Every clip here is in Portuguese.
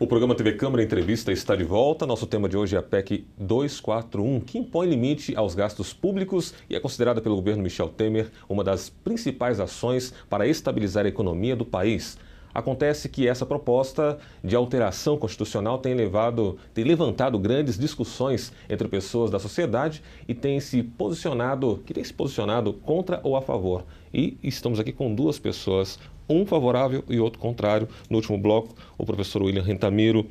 O programa TV Câmara Entrevista está de volta. Nosso tema de hoje é a PEC 241, que impõe limite aos gastos públicos e é considerada pelo governo Michel Temer uma das principais ações para estabilizar a economia do país. Acontece que essa proposta de alteração constitucional tem levantado grandes discussões entre pessoas da sociedade e tem se posicionado contra ou a favor. E estamos aqui com duas pessoas, um favorável e outro contrário. No último bloco, o professor William Rentamiro,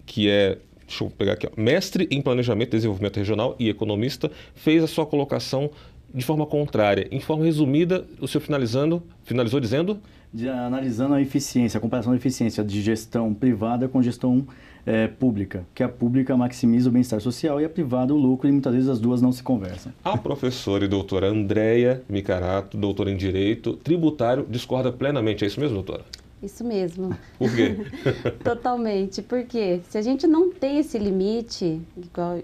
que é, deixa eu pegar aqui, mestre em Planejamento e Desenvolvimento Regional e economista, fez a sua colocação de forma contrária. Em forma resumida, o senhor finalizou dizendo? Analisando a eficiência, a comparação da eficiência de gestão privada com gestão pública, que a pública maximiza o bem-estar social e a privada o lucro, e muitas vezes as duas não se conversam. A professora e doutora Andréia Micarato, doutora em Direito Tributário, discorda plenamente. É isso mesmo, doutora? Isso mesmo. Por quê? Totalmente. Porque se a gente não tem esse limite,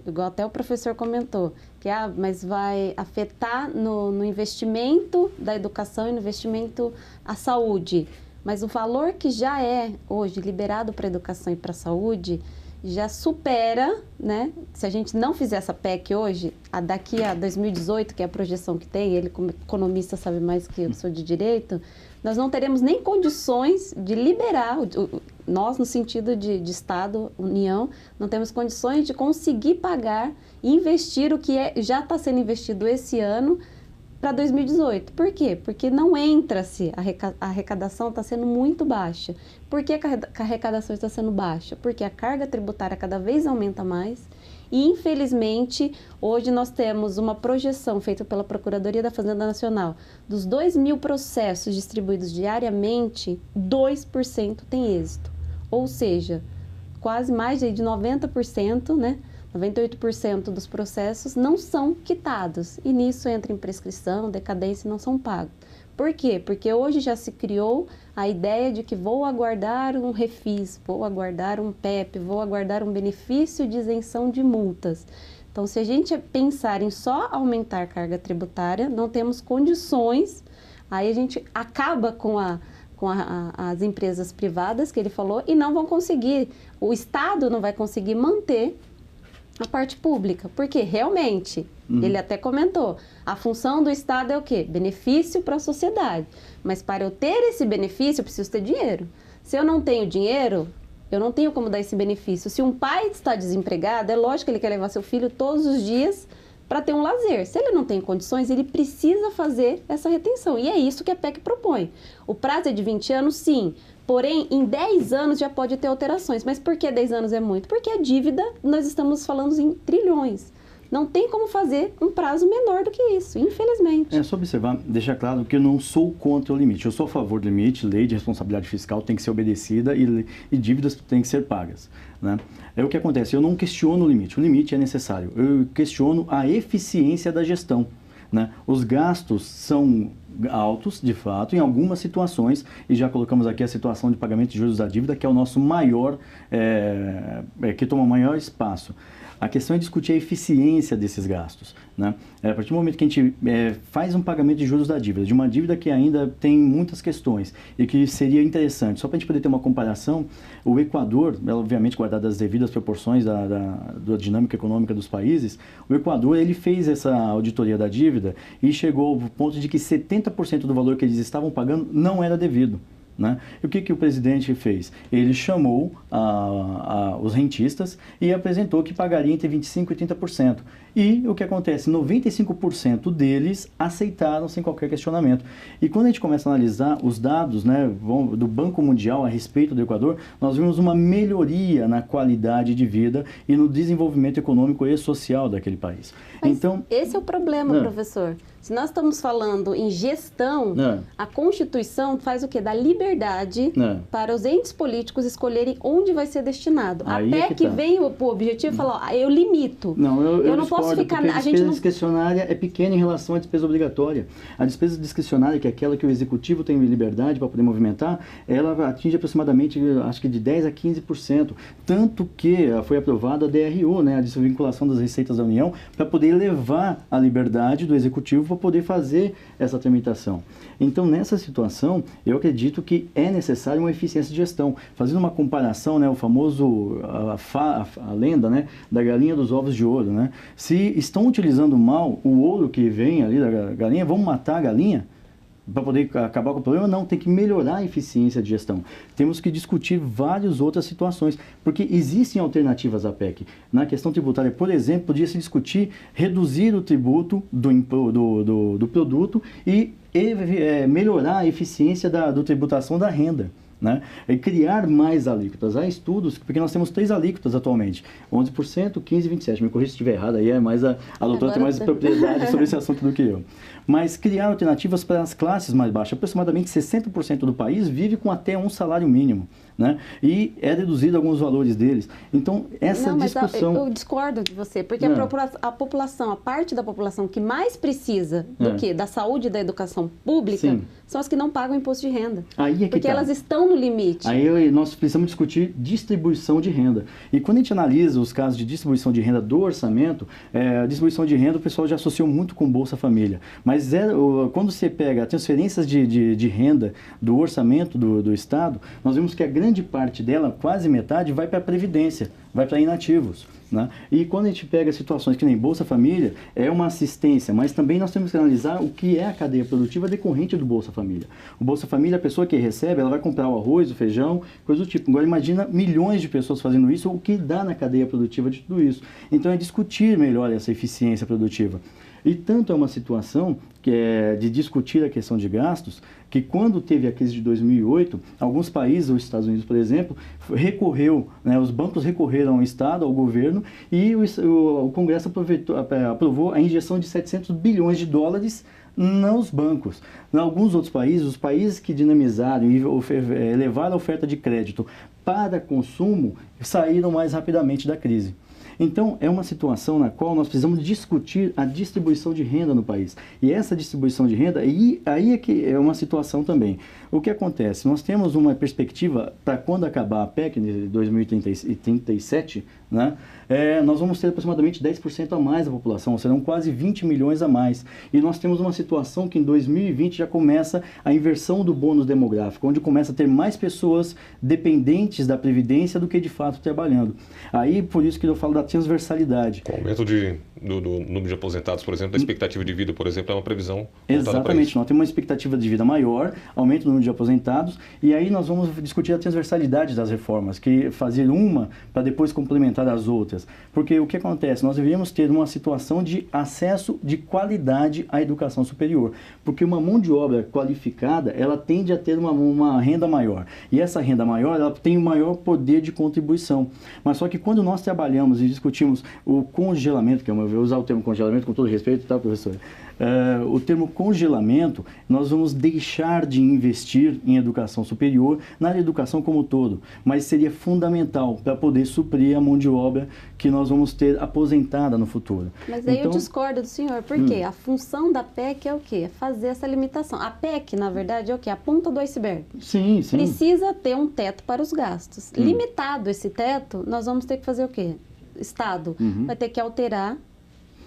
igual até o professor comentou, que mas vai afetar no investimento da educação e no investimento à saúde. Mas o valor que já é hoje liberado para a educação e para a saúde já supera, né? Se a gente não fizer essa PEC hoje, daqui a 2018, que é a projeção que tem, ele como economista sabe mais que eu sou de direito, nós não teremos nem condições de liberar, nós no sentido de Estado, União, não temos condições de conseguir pagar e investir o que já está sendo investido esse ano para 2018. Por quê? Porque não entra-se, a arrecadação está sendo muito baixa. Por que a arrecadação está sendo baixa? Porque a carga tributária cada vez aumenta mais e, infelizmente, hoje nós temos uma projeção feita pela Procuradoria da Fazenda Nacional. Dos 2.000 processos distribuídos diariamente, 2% tem êxito. Ou seja, quase mais de 90%, né? 98% dos processos não são quitados e nisso entra em prescrição, decadência e não são pagos. Por quê? Porque hoje já se criou a ideia de que vou aguardar um refis, vou aguardar um PEP, vou aguardar um benefício de isenção de multas. Então, se a gente pensar em só aumentar a carga tributária, não temos condições, aí a gente acaba com as empresas privadas que ele falou e não vão conseguir, o Estado não vai conseguir manter a parte pública, porque realmente, ele até comentou, a função do Estado é o quê? Benefício para a sociedade, mas para eu ter esse benefício eu preciso ter dinheiro. Se eu não tenho dinheiro, eu não tenho como dar esse benefício. Se um pai está desempregado, é lógico que ele quer levar seu filho todos os dias para ter um lazer. Se ele não tem condições, ele precisa fazer essa retenção, e é isso que a PEC propõe. O prazo é de 20 anos, sim, porém, em 10 anos já pode ter alterações. Mas por que 10 anos é muito? Porque a dívida, nós estamos falando em trilhões. Não tem como fazer um prazo menor do que isso, infelizmente. É só observar, deixar claro que eu não sou contra o limite. Eu sou a favor do limite, lei de responsabilidade fiscal tem que ser obedecida e dívidas têm que ser pagas, né? É o que acontece, eu não questiono o limite é necessário. Eu questiono a eficiência da gestão, né? Os gastos são altos, de fato, em algumas situações, e já colocamos aqui a situação de pagamento de juros da dívida, que é o nosso maior, que toma maior espaço. A questão é discutir a eficiência desses gastos, né? A partir do momento que a gente faz um pagamento de juros da dívida, de uma dívida que ainda tem muitas questões e que seria interessante, só para a gente poder ter uma comparação, o Equador, obviamente guardado as devidas proporções da dinâmica econômica dos países, o Equador ele fez essa auditoria da dívida e chegou ao ponto de que 70% do valor que eles estavam pagando não era devido, né? E o que o presidente fez? Ele chamou os rentistas e apresentou que pagaria entre 25% e 30%. E o que acontece? 95% deles aceitaram sem qualquer questionamento. E quando a gente começa a analisar os dados, né, do Banco Mundial a respeito do Equador, nós vimos uma melhoria na qualidade de vida e no desenvolvimento econômico e social daquele país. Mas então, esse é o problema, professor. Se nós estamos falando em gestão, a Constituição faz o quê? Dá liberdade para os entes políticos escolherem onde vai ser destinado. Aí a PEC vem o objetivo e fala, eu limito. Eu não posso ficar... A despesa discricionária é pequena em relação à despesa obrigatória. A despesa discricionária, que é aquela que o executivo tem liberdade para poder movimentar, ela atinge aproximadamente, acho que de 10% a 15%. Tanto que foi aprovada a DRU, né, a desvinculação das receitas da União, para poder levar a liberdade do executivo para poder fazer essa tramitação. Então, nessa situação, eu acredito que é necessário uma eficiência de gestão. Fazendo uma comparação, né, o famoso, a lenda, né, da galinha dos ovos de ouro, né? Se estão utilizando mal o ouro que vem ali da galinha, vamos matar a galinha para poder acabar com o problema? Não, tem que melhorar a eficiência de gestão. Temos que discutir várias outras situações, porque existem alternativas à PEC. Na questão tributária, por exemplo, podia-se discutir reduzir o tributo do produto e melhorar a eficiência da tributação da renda. Né? E criar mais alíquotas. Há estudos, porque nós temos 3 alíquotas atualmente, 11%, 15% e 27%. Me corrija se estiver errado, aí é mais a doutora tem mais propriedade sobre esse assunto do que eu. Mas criar alternativas para as classes mais baixas. Aproximadamente 60% do país vive com até um salário mínimo. Né? E é reduzido alguns valores deles. Então, essa discussão... Eu discordo de você, porque a população, a parte da população que mais precisa do quê? Da saúde e da educação pública, sim, são as que não pagam imposto de renda. Aí é porque elas estão no limite. Aí nós precisamos discutir distribuição de renda. E quando a gente analisa os casos de distribuição de renda do orçamento, a distribuição de renda o pessoal já associou muito com Bolsa Família. Mas quando você pega transferências de renda do orçamento do Estado, nós vemos que a grande parte dela, quase metade, vai para a Previdência, vai para inativos. Né? E quando a gente pega situações que nem Bolsa Família, é uma assistência, mas também nós temos que analisar o que é a cadeia produtiva decorrente do Bolsa Família. O Bolsa Família, a pessoa que recebe, ela vai comprar o arroz, o feijão, coisa do tipo. Agora imagina milhões de pessoas fazendo isso, o que dá na cadeia produtiva de tudo isso. Então é discutir melhor essa eficiência produtiva. E tanto é uma situação que é de discutir a questão de gastos, que quando teve a crise de 2008, alguns países, os Estados Unidos, por exemplo, os bancos recorreram ao Estado, ao governo, e o Congresso aprovou a injeção de 700 bilhões de dólares nos bancos. Em alguns outros países, os países que dinamizaram e elevaram a oferta de crédito para consumo, saíram mais rapidamente da crise. Então, é uma situação na qual nós precisamos discutir a distribuição de renda no país. E essa distribuição de renda, aí é que é uma situação também. O que acontece? Nós temos uma perspectiva para quando acabar a PEC de 2037, né? Nós vamos ter aproximadamente 10% a mais da população, serão quase 20 milhões a mais. E nós temos uma situação que em 2020 já começa a inversão do bônus demográfico, onde começa a ter mais pessoas dependentes da Previdência do que de fato trabalhando. Aí, por isso que eu falo da transversalidade. Com o aumento do número de aposentados, por exemplo, da expectativa de vida, por exemplo, é uma previsão. Exatamente, nós temos uma expectativa de vida maior, aumento do número de aposentados, e aí nós vamos discutir a transversalidade das reformas, que fazer uma para depois complementar as outras. Porque o que acontece? Nós deveríamos ter uma situação de acesso de qualidade à educação superior, porque uma mão de obra qualificada, ela tende a ter uma renda maior, e essa renda maior, ela tem um maior poder de contribuição. Mas só que quando nós trabalhamos e discutimos o congelamento, que eu vou usar o termo congelamento com todo respeito, tá, professor? O termo congelamento, nós vamos deixar de investir em educação superior, na área de educação como um todo, mas seria fundamental para poder suprir a mão de obra que nós vamos ter aposentada no futuro. Mas aí eu discordo do senhor, porque a função da PEC é o quê? Fazer essa limitação. A PEC, na verdade, é o quê? A ponta do iceberg. Sim, sim. Precisa ter um teto para os gastos. Limitado esse teto, nós vamos ter que fazer o quê? Estado vai ter que alterar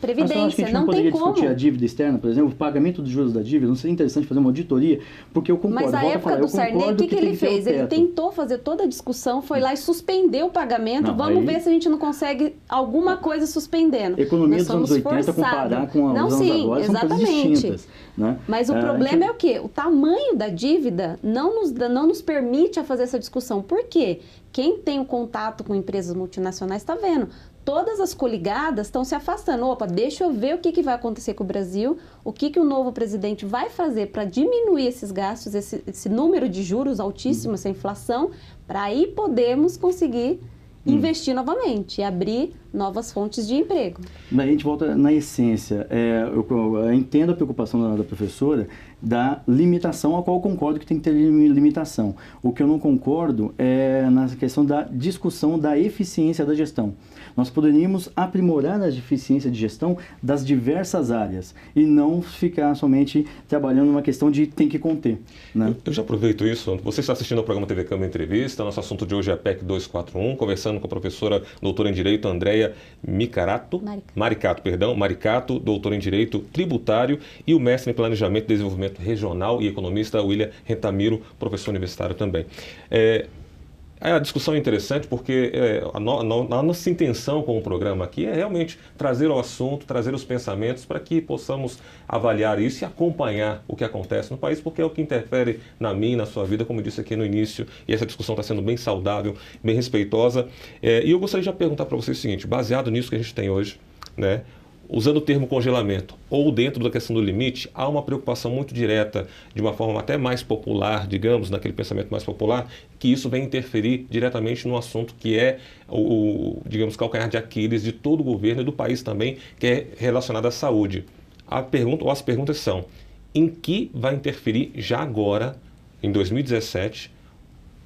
Previdência, mas acho que a gente não poderia discutir a dívida externa, por exemplo, o pagamento dos juros da dívida, não seria interessante fazer uma auditoria, porque eu concordo. Mas na época do Sarney, o que ele fez? Ele tentou fazer toda a discussão, foi lá e suspendeu o pagamento, vamos ver se a gente não consegue alguma coisa suspendendo. Economia dos anos 80 comparar com os anos agora são coisas distintas. Né? Mas o problema é o quê? O tamanho da dívida não nos permite a fazer essa discussão. Por quê? Quem tem o contato com empresas multinacionais está vendo. Todas as coligadas estão se afastando. Opa, deixa eu ver o que vai acontecer com o Brasil, o que o novo presidente vai fazer para diminuir esses gastos, esse número de juros altíssimo, essa inflação, para aí podermos conseguir investir novamente e abrir novas fontes de emprego. Daí a gente volta na essência. Eu entendo a preocupação da professora da limitação, a qual eu concordo que tem que ter limitação. O que eu não concordo é na questão da discussão da eficiência da gestão. Nós poderíamos aprimorar a eficiência de gestão das diversas áreas e não ficar somente trabalhando numa questão de tem que conter. Né? Eu já aproveito isso. Você está assistindo ao programa TV Câmara Entrevista. Nosso assunto de hoje é a PEC 241, conversando com a professora doutora em Direito, Andréia Andréa Maricato, doutor em Direito Tributário, e o mestre em Planejamento e Desenvolvimento Regional e economista William Rentamiro, professor universitário também. A discussão é interessante porque a nossa intenção com o programa aqui é realmente trazer o assunto, trazer os pensamentos para que possamos avaliar isso e acompanhar o que acontece no país, porque é o que interfere na minha, na sua vida, como eu disse aqui no início, e essa discussão está sendo bem saudável, bem respeitosa. E eu gostaria de perguntar para vocês o seguinte, baseado nisso que a gente tem hoje, né? Usando o termo congelamento ou dentro da questão do limite, há uma preocupação muito direta, de uma forma até mais popular, digamos, naquele pensamento mais popular, que isso vem interferir diretamente no assunto que é digamos, calcanhar de Aquiles de todo o governo e do país também, que é relacionado à saúde. As perguntas são, em que vai interferir já agora, em 2017,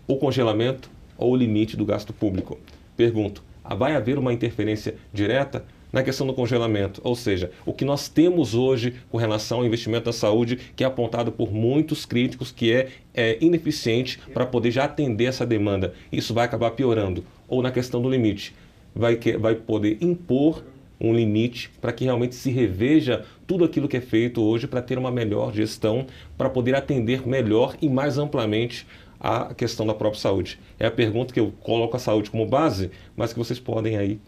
o congelamento ou o limite do gasto público? Pergunto, vai haver uma interferência direta na questão do congelamento, ou seja, o que nós temos hoje com relação ao investimento na saúde, que é apontado por muitos críticos que é ineficiente para poder já atender essa demanda, isso vai acabar piorando. Ou na questão do limite, vai poder impor um limite para que realmente se reveja tudo aquilo que é feito hoje para ter uma melhor gestão, para poder atender melhor e mais amplamente a questão da própria saúde. É a pergunta que eu coloco a saúde como base, mas que vocês podem aí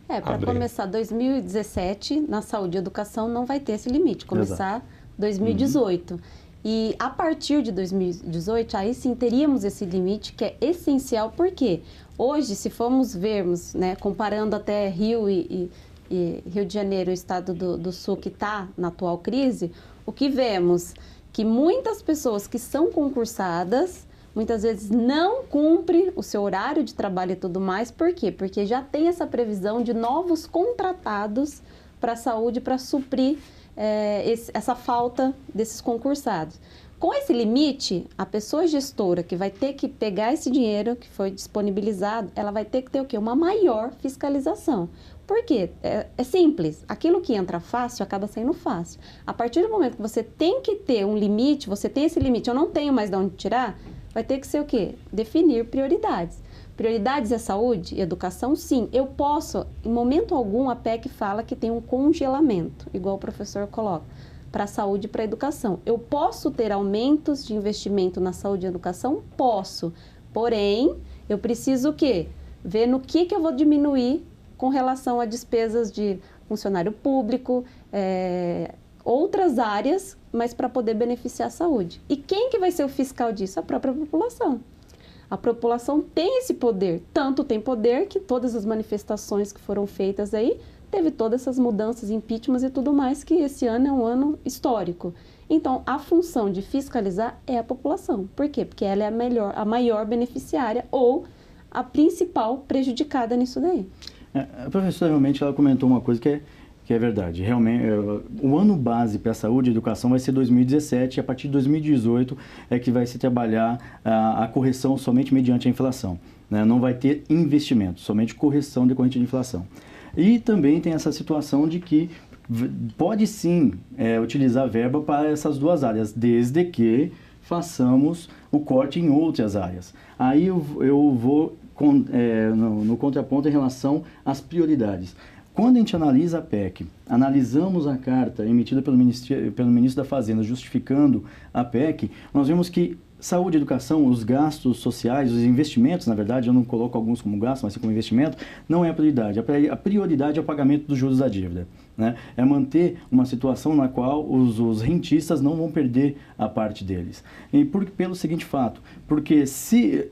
para começar 2017, na saúde e educação não vai ter esse limite, começar 2018. E a partir de 2018, aí sim teríamos esse limite que é essencial, porque hoje, se formos vermos, né, comparando até Rio e Rio de Janeiro, o estado do Sul que está na atual crise, o que vemos? Que muitas pessoas que são concursadas, muitas vezes não cumpre o seu horário de trabalho e tudo mais. Por quê? Porque já tem essa previsão de novos contratados para a saúde para suprir essa falta desses concursados. Com esse limite, a pessoa gestora que vai ter que pegar esse dinheiro que foi disponibilizado, ela vai ter que ter o quê? Uma maior fiscalização. Por quê? É simples. Aquilo que entra fácil acaba sendo fácil. A partir do momento que você tem que ter um limite, você tem esse limite, eu não tenho mais de onde tirar, vai ter que ser o quê? Definir prioridades. Prioridades é saúde e educação? Sim. Eu posso, em momento algum, a PEC fala que tem um congelamento, igual o professor coloca, para a saúde e para a educação. Eu posso ter aumentos de investimento na saúde e educação? Posso. Porém, eu preciso o quê? Ver no que eu vou diminuir com relação a despesas de funcionário público, outras áreas, mas para poder beneficiar a saúde. E quem que vai ser o fiscal disso? A própria população. A população tem esse poder, tanto tem poder que todas as manifestações que foram feitas aí, teve todas essas mudanças, impeachments e tudo mais, que esse ano é um ano histórico. Então, a função de fiscalizar é a população. Por quê? Porque ela é a maior beneficiária ou a principal prejudicada nisso daí. A professora realmente ela comentou uma coisa que é verdade. Realmente, o ano base para a saúde e educação vai ser 2017 e a partir de 2018 é que vai se trabalhar a correção somente mediante a inflação, né? Não vai ter investimento, somente correção decorrente de inflação. E também tem essa situação de que pode sim utilizar verba para essas duas áreas, desde que façamos o corte em outras áreas. Aí eu vou no contraponto em relação às prioridades. Quando a gente analisa a PEC, analisamos a carta emitida pelo Ministro da Fazenda justificando a PEC, nós vemos que saúde e educação, os gastos sociais, os investimentos, na verdade, eu não coloco alguns como gasto, mas sim como investimento, não é a prioridade. A prioridade é o pagamento dos juros da dívida, né? É manter uma situação na qual os rentistas não vão perder a parte deles. E pelo seguinte fato, porque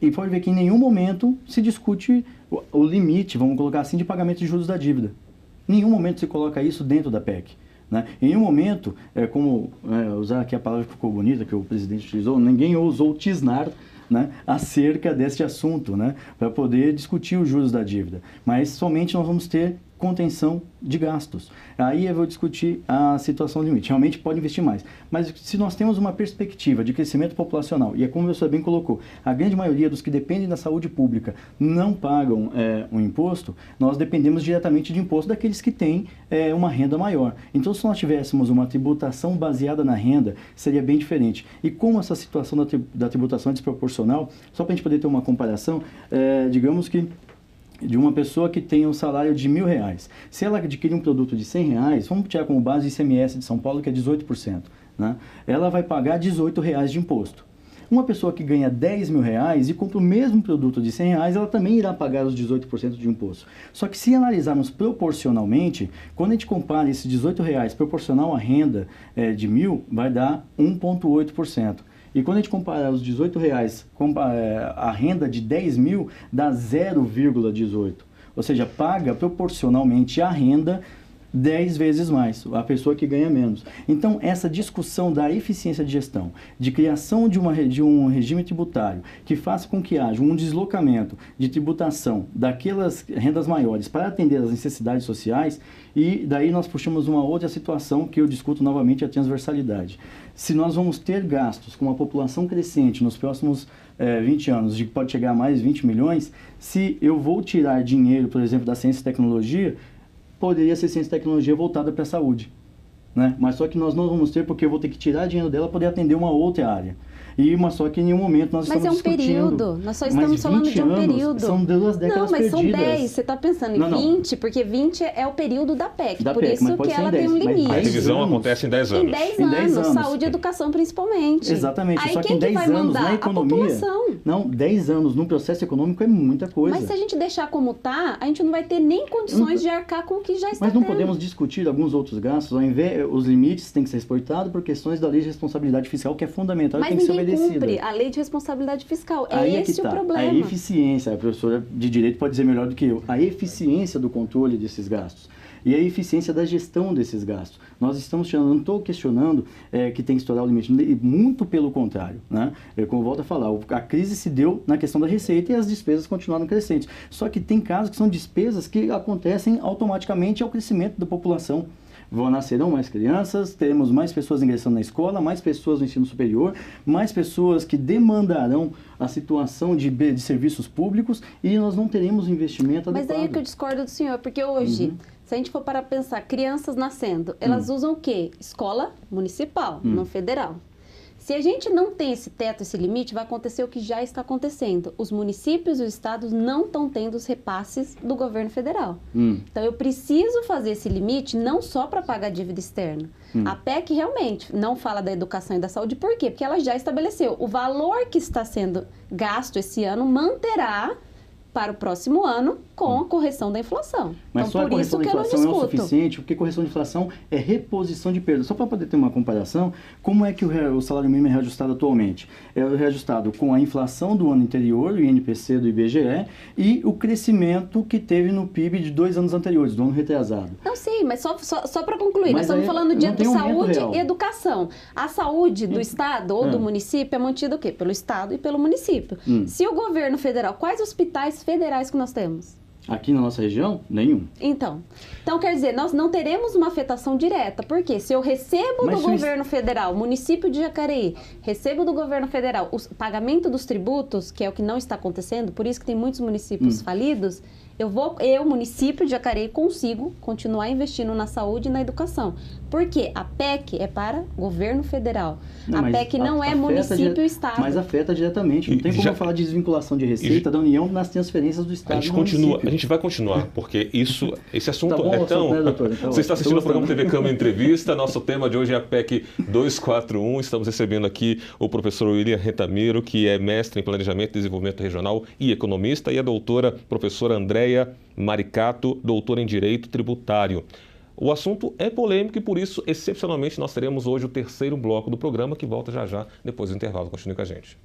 e pode ver que em nenhum momento se discute o limite, vamos colocar assim, de pagamento de juros da dívida. Em nenhum momento se coloca isso dentro da PEC. Né? Em nenhum momento, usar aqui a palavra que ficou bonita, que o presidente utilizou, ninguém ousou tisnar, né, acerca deste assunto, né, para poder discutir os juros da dívida. Mas somente nós vamos ter contenção de gastos. Aí eu vou discutir a situação do limite. Realmente pode investir mais. Mas se nós temos uma perspectiva de crescimento populacional, e é como você bem colocou, a grande maioria dos que dependem da saúde pública não pagam um imposto, nós dependemos diretamente de imposto daqueles que têm uma renda maior. Então, se nós tivéssemos uma tributação baseada na renda, seria bem diferente. E como essa situação da tributação é desproporcional, só para a gente poder ter uma comparação, digamos que de uma pessoa que tem um salário de R$1.000. Se ela adquirir um produto de R$100, vamos tirar como base o ICMS de São Paulo, que é 18%, né? Ela vai pagar R$18 de imposto. Uma pessoa que ganha R$10.000 e compra o mesmo produto de R$100, ela também irá pagar os 18% de imposto. Só que se analisarmos proporcionalmente, quando a gente compara esses R$18 proporcional à renda de 1.000, vai dar 1,8%. E quando a gente compara os R$18 com a renda de 10.000, dá 0,18. Ou seja, paga proporcionalmente à renda 10 vezes mais, a pessoa que ganha menos. Então, essa discussão da eficiência de gestão, de criação de um regime tributário que faça com que haja um deslocamento de tributação daquelas rendas maiores para atender às necessidades sociais, e daí nós puxamos uma outra situação que eu discuto novamente, a transversalidade. Se nós vamos ter gastos com uma população crescente nos próximos 20 anos, de que pode chegar a mais 20 milhões, se eu vou tirar dinheiro, por exemplo, da ciência e tecnologia, poderia ser ciência e tecnologia voltada para a saúde, né? Mas só que nós não vamos ter, porque eu vou ter que tirar dinheiro dela para poder atender uma outra área. Mas só que em nenhum momento nós estamos discutindo... Mas é um período, nós só estamos falando de um período. São 2 décadas perdidas. Não, mas são 10, você está pensando em 20, porque 20 é o período da PEC, por isso que ela tem um limite. A divisão acontece em 10 anos. Em 10 anos, saúde e educação principalmente. Exatamente, aí só que em 10 anos na economia... Não, 10 anos no processo econômico é muita coisa. Mas se a gente deixar como está, a gente não vai ter nem condições de arcar com o que já está Mas não tendo. podemos discutir alguns outros gastos, ao invés, os limites têm que ser respeitados por questões da lei de responsabilidade fiscal, que é fundamental e tem que ser obedecida. Cumpre a lei de responsabilidade fiscal. Aí esse o problema. A eficiência, a professora de direito pode dizer melhor do que eu, a eficiência do controle desses gastos e a eficiência da gestão desses gastos. Nós estamos tirando, não estou questionando que tem que estourar o limite, muito pelo contrário, né? Como eu volto a falar, a crise se deu na questão da receita e as despesas continuaram crescentes. Só que tem casos que são despesas que acontecem automaticamente ao crescimento da população. Nascerão mais crianças, teremos mais pessoas ingressando na escola, mais pessoas no ensino superior, mais pessoas que demandarão a situação de serviços públicos e nós não teremos investimento adequado. Mas daí é que eu discordo do senhor, porque hoje, se a gente for para pensar, crianças nascendo, elas usam o quê? Escola municipal, não federal. Se a gente não tem esse teto, esse limite, vai acontecer o que já está acontecendo. Os municípios e os estados não estão tendo os repasses do governo federal. Então, eu preciso fazer esse limite não só para pagar dívida externa. A PEC realmente não fala da educação e da saúde. Por quê? Porque ela já estabeleceu. O valor que está sendo gasto esse ano manterá para o próximo ano com a correção da inflação. Mas então, só a correção da inflação é o suficiente, porque correção de inflação é reposição de perdas. Só para poder ter uma comparação, como é que o salário mínimo é reajustado atualmente? É reajustado com a inflação do ano anterior, o INPC do IBGE, e o crescimento que teve no PIB de 2 anos anteriores, do ano retrasado. Não, sim, mas só para concluir, nós estamos falando de saúde e educação. A saúde do Estado ou do município é mantida o quê? Pelo Estado e pelo município. Se o governo federal, quais hospitais federais que nós temos? Aqui na nossa região, nenhum. Então, quer dizer, nós não teremos uma afetação direta. Por quê? Se eu recebo do governo federal, município de Jacareí, recebo do governo federal o pagamento dos tributos, que é o que não está acontecendo, por isso que tem muitos municípios falidos, eu, município de Jacareí, consigo continuar investindo na saúde e na educação. Porque a PEC é para governo federal. A PEC não é município e Estado. Mas afeta diretamente. Não tem como eu falar de desvinculação de receita da União nas transferências do Estado. A gente vai continuar, porque esse assunto é tão... Né, doutor? Então, você está assistindo o programa TV Câmara Entrevista. Nosso tema de hoje é a PEC 241. Estamos recebendo aqui o professor William Rentamiro, que é mestre em Planejamento e Desenvolvimento Regional e economista, e a doutora professora Andréia Maricato, doutora em Direito Tributário. O assunto é polêmico e, por isso, excepcionalmente, nós teremos hoje o terceiro bloco do programa, que volta já já, depois do intervalo. Continue com a gente.